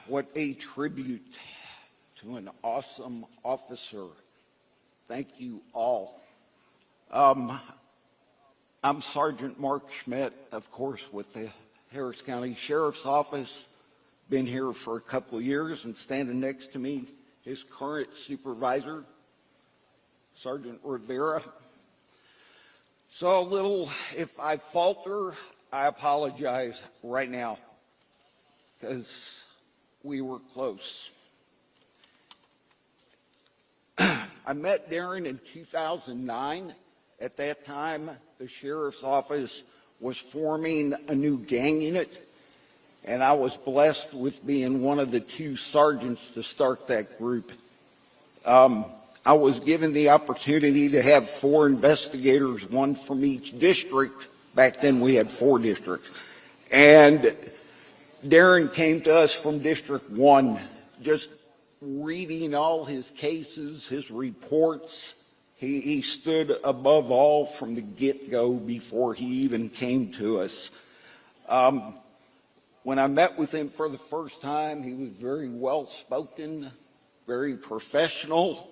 What a tribute to an awesome officer. Thank you all. I'm Sergeant Mark Schmidt, of course, with the Harris County Sheriff's Office. Been here for a couple of years, and standing next to me, his current supervisor, Sergeant Rivera. So if I falter, I apologize right now, because we were close. I met Darren in 2009. At that time, the Sheriff's Office was forming a new gang unit, and I was blessed with being one of the 2 sergeants to start that group. I was given the opportunity to have 4 investigators, 1 from each district. Back then we had 4 districts. And Darren came to us from District 1, just reading all his cases, his reports. He stood above all from the get-go before he even came to us. When I met with him for the first time, he was very well-spoken, very professional.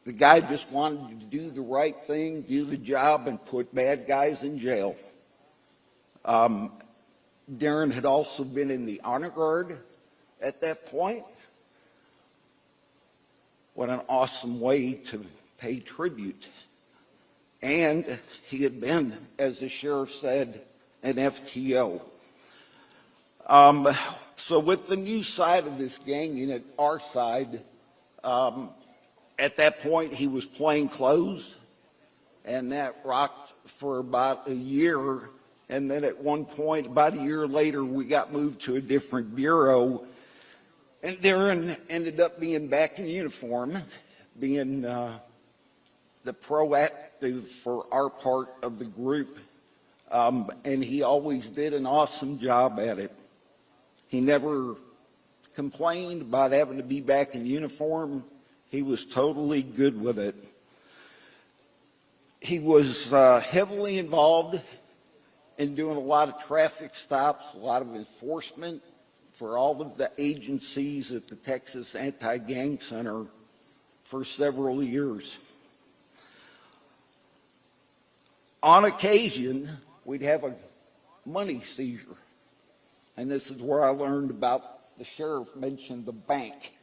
The guy just wanted to do the right thing, do the job, and put bad guys in jail. Darren had also been in the Honor Guard at that point. What an awesome way to pay tribute. And he had been, as the sheriff said, an FTO. So with the new side of this gang unit, our side, at that point he was plain clothes, and that rocked for about a year. And then at one point, about a year later, we got moved to a different bureau. And Darren ended up being back in uniform, being the proactive for our part of the group. And he always did an awesome job at it. He never complained about having to be back in uniform. He was totally good with it. He was heavily involved in doing a lot of traffic stops, a lot of enforcement for all of the agencies at the Texas Anti-Gang Center for several years. On occasion, we'd have a money seizure. And this is where I learned about, the sheriff mentioned the bank.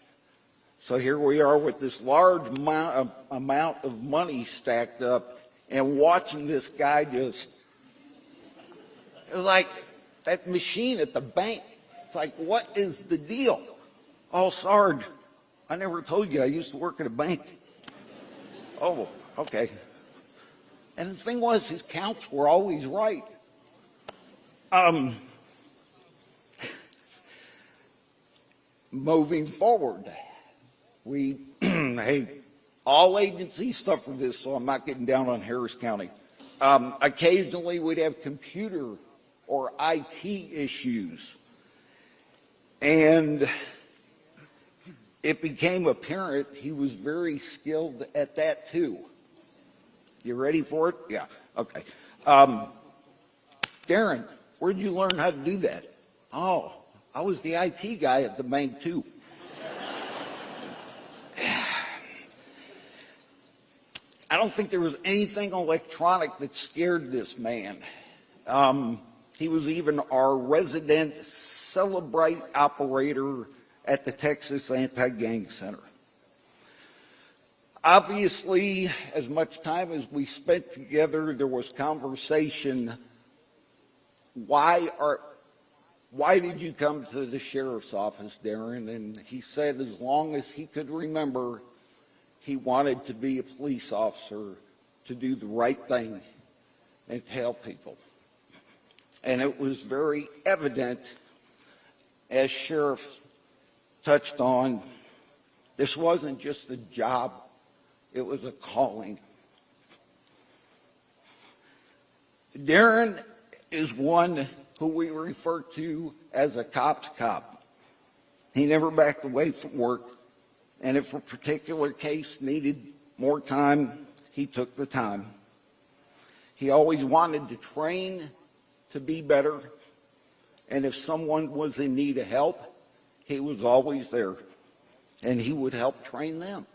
So here we are with this large amount of money stacked up, and watching this guy just, it was like that machine at the bank. It's like, what is the deal? Oh, Sarge, I never told you I used to work at a bank. Oh, okay. And the thing was, his counts were always right. Moving forward, hey, all agencies suffer this, so I'm not getting down on Harris County. Occasionally, we'd have computer or IT issues. And it became apparent he was very skilled at that too. You ready for it? Yeah, okay. Darren, where'd you learn how to do that? Oh, I was the IT guy at the bank too. I don't think there was anything electronic that scared this man. He was even our resident Celebrate operator at the Texas Anti-Gang Center. Obviously, as much time as we spent together, there was conversation. Why did you come to the sheriff's office, Darren? And he said as long as he could remember, he wanted to be a police officer, to do the right thing and to help people. And it was very evident, as Sheriff touched on, this wasn't just a job, it was a calling. Darren is one who we refer to as a cop's cop. He never backed away from work, and if a particular case needed more time, he took the time. He always wanted to train to be better, And if someone was in need of help, he was always there, and he would help train them.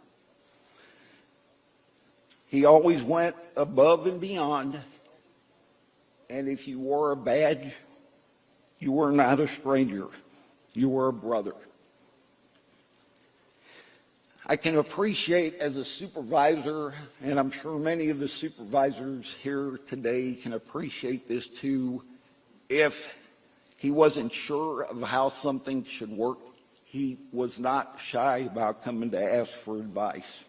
He always went above and beyond, and if you wore a badge, you were not a stranger. You were a brother. I can appreciate as a supervisor, and I'm sure many of the supervisors here today can appreciate this too, if he wasn't sure of how something should work, he was not shy about coming to ask for advice.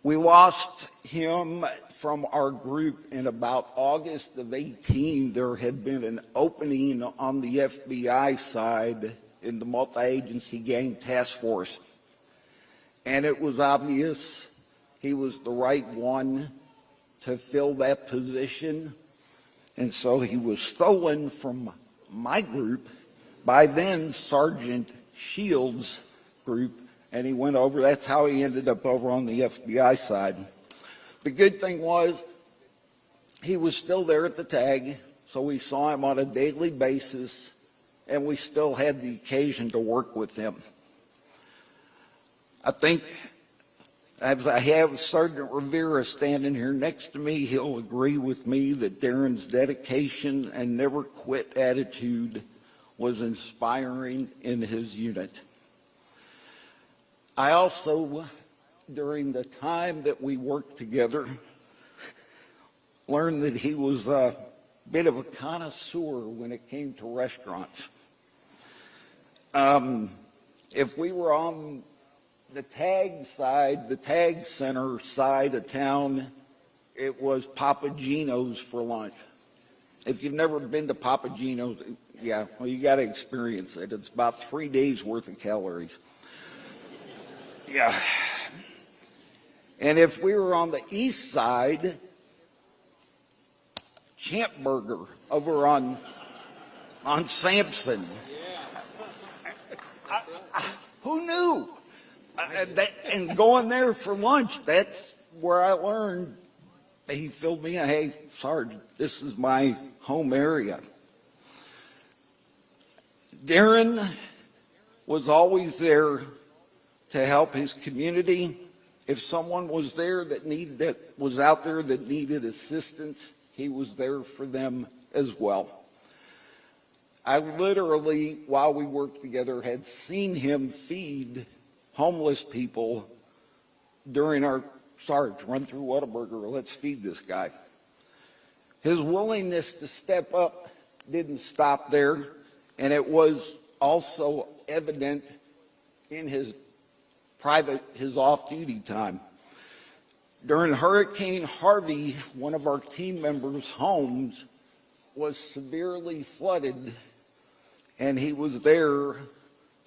We lost him from our group in about August of 18. There had been an opening on the FBI side in the multi-agency gang task force. And it was obvious he was the right one to fill that position. And so he was stolen from my group, by then Sergeant Shields' group, and he went over. That's how he ended up over on the FBI side. The good thing was he was still there at the tag, so we saw him on a daily basis, and we still had the occasion to work with him. I think, as I have Sergeant Rivera standing here next to me, he'll agree with me that Darren's dedication and never quit attitude was inspiring in his unit. I also, during the time that we worked together, learned that he was a bit of a connoisseur when it came to restaurants. If we were on the tag side, the tag center side of town, it was Papa Gino's for lunch. If you've never been to Papa Gino's, yeah, well, you got to experience it. It's about 3 days worth of calories. Yeah. And if we were on the east side, Champ Burger over on Sampson. Who knew? And going there for lunch, that's where I learned. He filled me in. Hey, Sarge, this is my home area. Darren was always there to help his community. If someone was there that was out there that needed assistance, he was there for them as well. I literally, while we worked together, had seen him feed homeless people during our Sarge, run through Whataburger, let's feed this guy. His willingness to step up didn't stop there, and it was also evident in his off-duty time. During Hurricane Harvey, one of our team members' homes was severely flooded, and he was there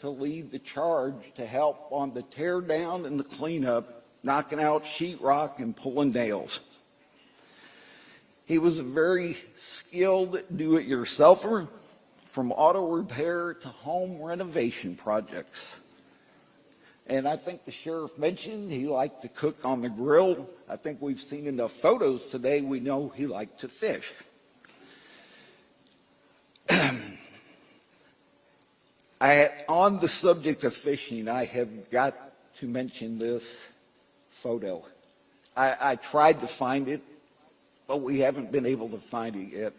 to lead the charge to help on the tear down and the cleanup, knocking out sheetrock and pulling nails. He was a very skilled do-it-yourselfer, from auto repair to home renovation projects. And I think the sheriff mentioned he liked to cook on the grill. I think we've seen enough photos today, we know he liked to fish. On the subject of fishing, I have got to mention this photo. I tried to find it, but we haven't been able to find it yet.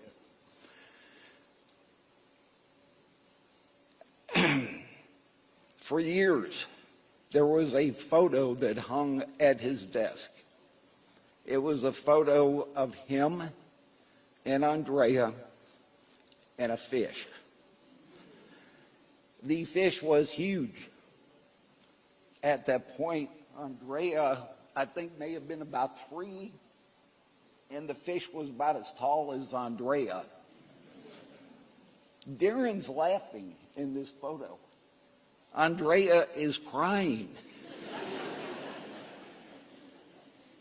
For years, there was a photo that hung at his desk. It was a photo of him and Andrea and a fish. The fish was huge. At that point, Andrea, I think, may have been about 3, and the fish was about as tall as Andrea. Darren's laughing in this photo. Andrea is crying.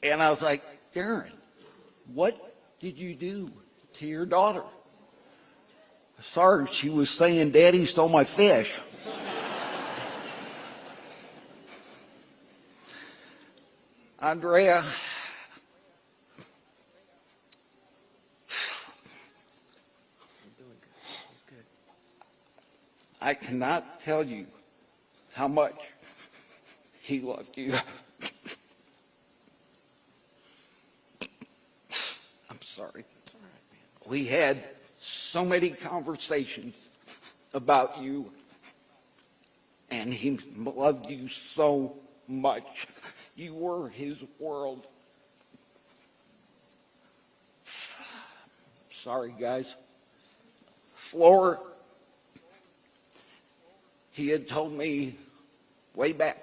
And I was like, Darren, what did you do to your daughter? Sarge, she was saying, Daddy stole my fish. Andrea, I cannot tell you how much he loved you. I'm sorry. We had so many conversations about you, and he loved you so much. You were his world. Sorry, guys. Floor, he had told me way back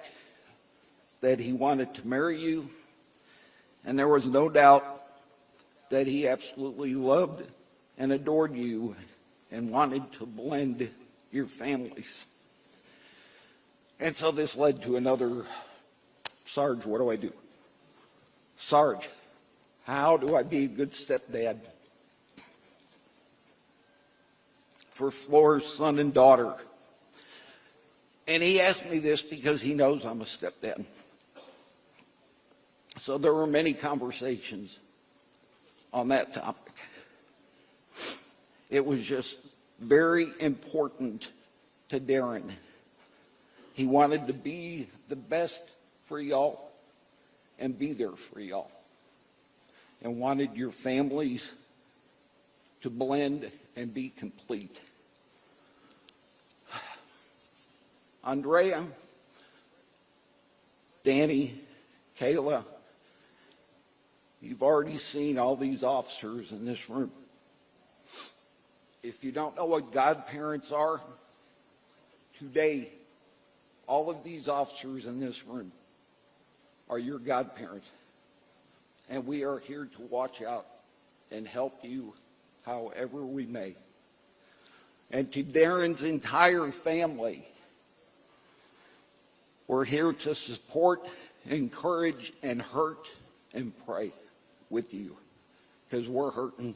that he wanted to marry you, and there was no doubt that he absolutely loved and adored you and wanted to blend your families. And so this led to another, Sarge, what do I do? Sarge, how do I be a good stepdad for Floor's son and daughter? And he asked me this because he knows I'm a stepdad. So there were many conversations on that topic. It was just very important to Darren. He wanted to be the best for y'all and be there for y'all, and wanted your families to blend and be complete. Andrea, Danny, Kayla, you've already seen all these officers in this room. If you don't know what godparents are, today, all of these officers in this room are your godparents. And we are here to watch out and help you however we may. And to Darren's entire family, we're here to support, encourage, and hurt and pray with you, because we're hurting.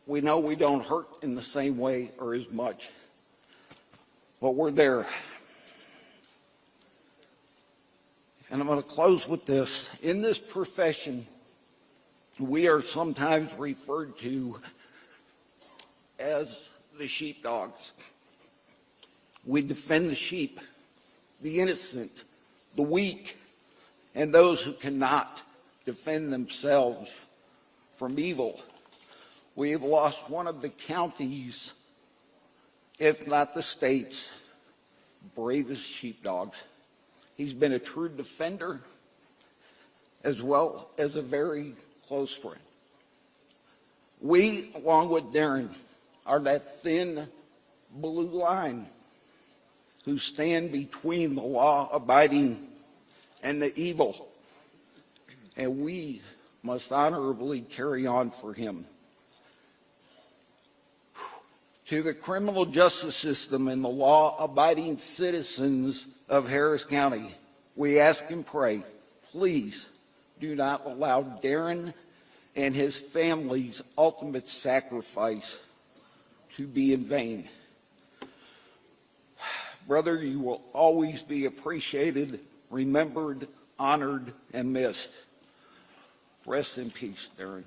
We know we don't hurt in the same way or as much, but we're there. And I'm going to close with this. In this profession, we are sometimes referred to as the sheepdogs. We defend the sheep, the innocent, the weak, and those who cannot defend themselves from evil. We have lost one of the county's, if not the state's, bravest sheepdogs. He's been a true defender as well as a very close friend. We, along with Darren, are that thin blue line who stand between the law-abiding and the evil, and we must honorably carry on for him. To the criminal justice system and the law-abiding citizens of Harris County, we ask and pray, please do not allow Darren and his family's ultimate sacrifice to be in vain. Brother, you will always be appreciated, remembered, honored, and missed. Rest in peace, Darren.